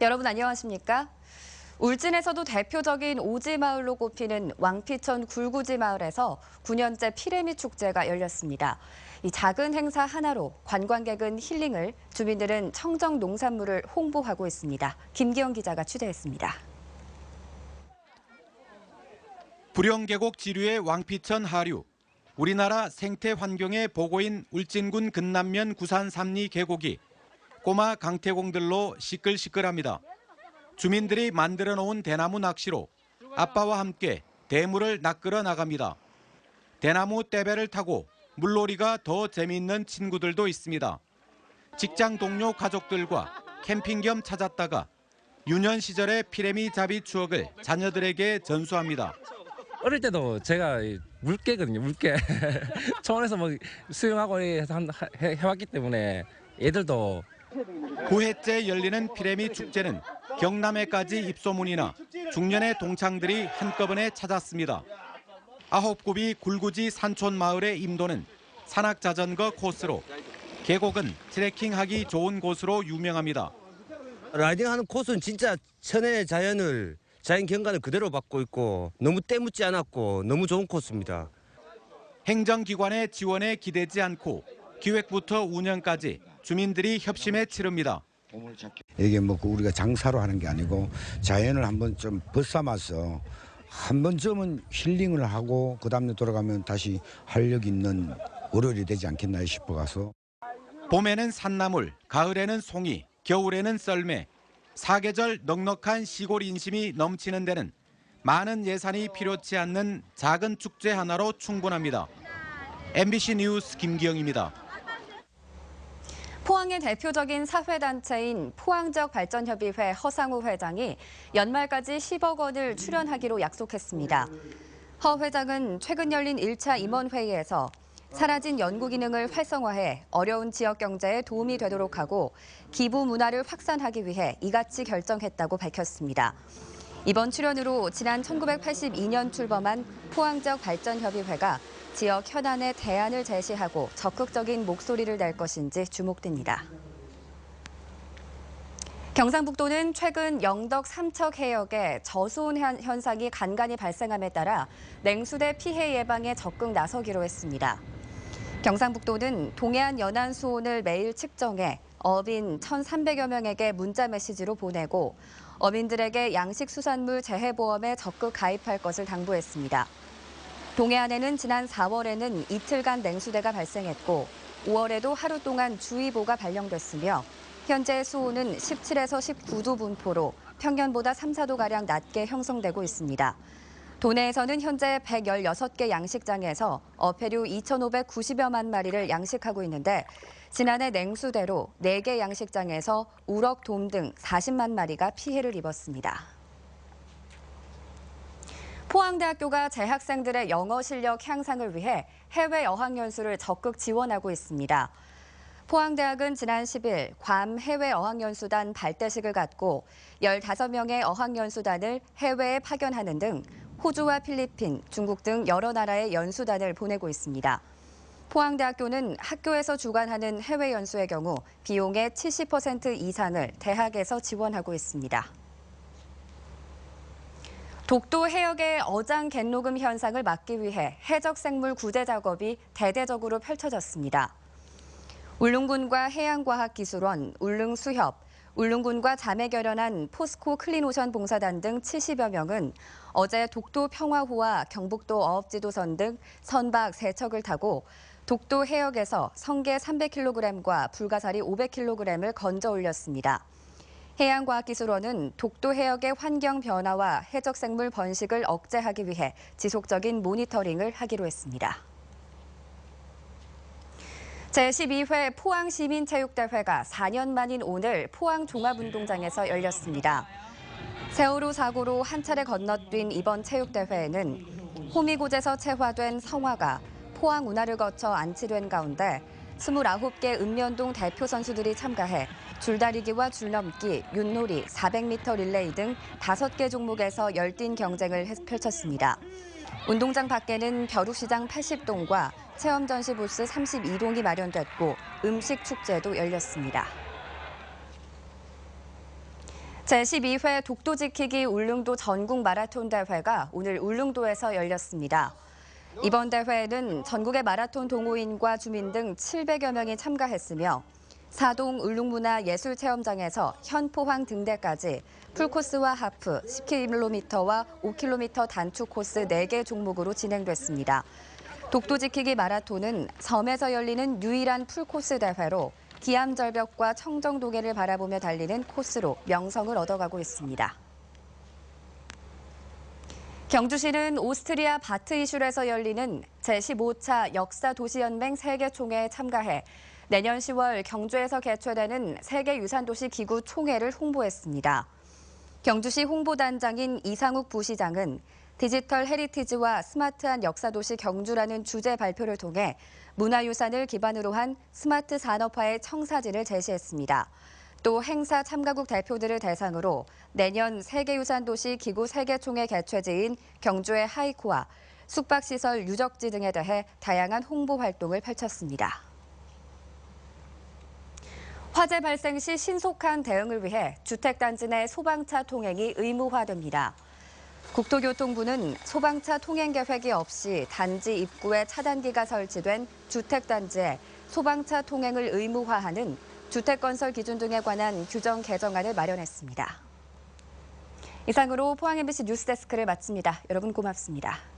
여러분 안녕하십니까? 울진에서도 대표적인 오지마을로 꼽히는 왕피천 굴구지 마을에서 9년째 피레미 축제가 열렸습니다. 이 작은 행사 하나로 관광객은 힐링을, 주민들은 청정 농산물을 홍보하고 있습니다. 김기영 기자가 취재했습니다. 부령계곡 지류의 왕피천 하류, 우리나라 생태 환경의 보고인 울진군 근남면 구산 삼리 계곡이 꼬마 강태공들로 시끌시끌합니다. 주민들이 만들어 놓은 대나무 낚시로 아빠와 함께 대물을 낚으러 나갑니다. 대나무 떼배를 타고 물놀이가 더 재미있는 친구들도 있습니다. 직장 동료 가족들과 캠핑 겸 찾았다가 유년 시절의 피레미 잡이 추억을 자녀들에게 전수합니다. 어릴 때도 제가 물개거든요, 물개. 초원에서 뭐 수영하고 해왔기 때문에 애들도. 9회째 열리는 피레미 축제는 경남에까지 입소문이나 중년의 동창들이 한꺼번에 찾았습니다. 9굽이 굴구지 산촌 마을의 임도는 산악자전거 코스로, 계곡은 트레킹하기 좋은 곳으로 유명합니다. 라이딩하는 코스는 진짜 천혜의 자연 경관을 그대로 받고 있고 너무 때묻지 않았고 너무 좋은 코스입니다. 행정기관의 지원에 기대지 않고 기획부터 운영까지 주민들이 협심해 치릅니다. 이게 뭐 우리가 장사로 하는 게 아니고 자연을 한번 좀 벗삼아서 한 번쯤은 힐링을 하고 그다음에 돌아가면 다시 활력 있는 월요일이 되지 않겠나 싶어가서. 봄에는 산나물, 가을에는 송이, 겨울에는 썰매, 사계절 넉넉한 시골 인심이 넘치는 데는 많은 예산이 필요치 않는 작은 축제 하나로 충분합니다. MBC 뉴스 김기영입니다. 포항의 대표적인 사회단체인 포항지역발전협의회 허상우 회장이 연말까지 10억 원을 출연하기로 약속했습니다. 허 회장은 최근 열린 1차 임원회의에서 사라진 연구 기능을 활성화해 어려운 지역 경제에 도움이 되도록 하고 기부 문화를 확산하기 위해 이같이 결정했다고 밝혔습니다. 이번 출연으로 지난 1982년 출범한 포항지역발전협의회가 지역 현안에 대안을 제시하고 적극적인 목소리를 낼 것인지 주목됩니다. 경상북도는 최근 영덕 삼척 해역에 저수온 현상이 간간히 발생함에 따라 냉수대 피해 예방에 적극 나서기로 했습니다. 경상북도는 동해안 연안 수온을 매일 측정해 어민 1,300여 명에게 문자 메시지로 보내고 어민들에게 양식수산물 재해보험에 적극 가입할 것을 당부했습니다. 동해안에는 지난 4월에는 이틀간 냉수대가 발생했고 5월에도 하루 동안 주의보가 발령됐으며 현재 수온은 17에서 19도 분포로 평년보다 3, 4도가량 낮게 형성되고 있습니다. 도내에서는 현재 116개 양식장에서 어패류 2,590여만 마리를 양식하고 있는데 지난해 냉수대로 4개 양식장에서 우럭, 돔 등 40만 마리가 피해를 입었습니다. 포항대학교가 재학생들의 영어 실력 향상을 위해 해외 어학연수를 적극 지원하고 있습니다. 포항대학은 지난 10일 괌 해외 어학연수단 발대식을 갖고 15명의 어학연수단을 해외에 파견하는 등 호주와 필리핀, 중국 등 여러 나라의 연수단을 보내고 있습니다. 포항대학교는 학교에서 주관하는 해외 연수의 경우 비용의 70% 이상을 대학에서 지원하고 있습니다. 독도 해역의 어장 갯녹음 현상을 막기 위해 해적생물 구제 작업이 대대적으로 펼쳐졌습니다. 울릉군과 해양과학기술원, 울릉수협, 울릉군과 자매 결연한 포스코 클린오션 봉사단 등 70여 명은 어제 독도 평화호와 경북도 어업지도선 등 선박 3척을 타고 독도 해역에서 성게 300kg과 불가사리 500kg을 건져 올렸습니다. 해양과학기술원은 독도 해역의 환경 변화와 해적생물 번식을 억제하기 위해 지속적인 모니터링을 하기로 했습니다. 제12회 포항시민체육대회가 4년 만인 오늘 포항종합운동장에서 열렸습니다. 세월호 사고로 한 차례 건너뛴 이번 체육대회에는 호미곶에서 채화된 성화가 포항 운하를 거쳐 안치된 가운데 29개 읍면동 대표 선수들이 참가해 줄다리기와 줄넘기, 윷놀이, 400m 릴레이 등 5개 종목에서 열띤 경쟁을 펼쳤습니다. 운동장 밖에는 벼룩시장 80동과 체험 전시 부스 32동이 마련됐고 음식 축제도 열렸습니다. 제12회 독도 지키기 울릉도 전국 마라톤 대회가 오늘 울릉도에서 열렸습니다. 이번 대회에는 전국의 마라톤 동호인과 주민 등 700여 명이 참가했으며 사동 울릉문화예술체험장에서 현포항 등대까지 풀코스와 하프, 10km와 5km 단축 코스 4개 종목으로 진행됐습니다. 독도 지키기 마라톤은 섬에서 열리는 유일한 풀코스 대회로 기암절벽과 청정도계를 바라보며 달리는 코스로 명성을 얻어가고 있습니다. 경주시는 오스트리아 바트 이슐에서 열리는 제15차 역사도시연맹 세계총회에 참가해 내년 10월 경주에서 개최되는 세계유산도시 기구 총회를 홍보했습니다. 경주시 홍보단장인 이상욱 부시장은 디지털 헤리티지와 스마트한 역사도시 경주라는 주제 발표를 통해 문화유산을 기반으로 한 스마트 산업화의 청사진을 제시했습니다. 또 행사 참가국 대표들을 대상으로 내년 세계유산도시 기구 세계총회 개최지인 경주의 하이코와 숙박시설 유적지 등에 대해 다양한 홍보 활동을 펼쳤습니다. 화재 발생 시 신속한 대응을 위해 주택단지 내 소방차 통행이 의무화됩니다. 국토교통부는 소방차 통행 계획이 없이 단지 입구에 차단기가 설치된 주택단지에 소방차 통행을 의무화하는 주택건설 기준 등에 관한 규정 개정안을 마련했습니다. 이상으로 포항 MBC 뉴스데스크를 마칩니다. 여러분 고맙습니다.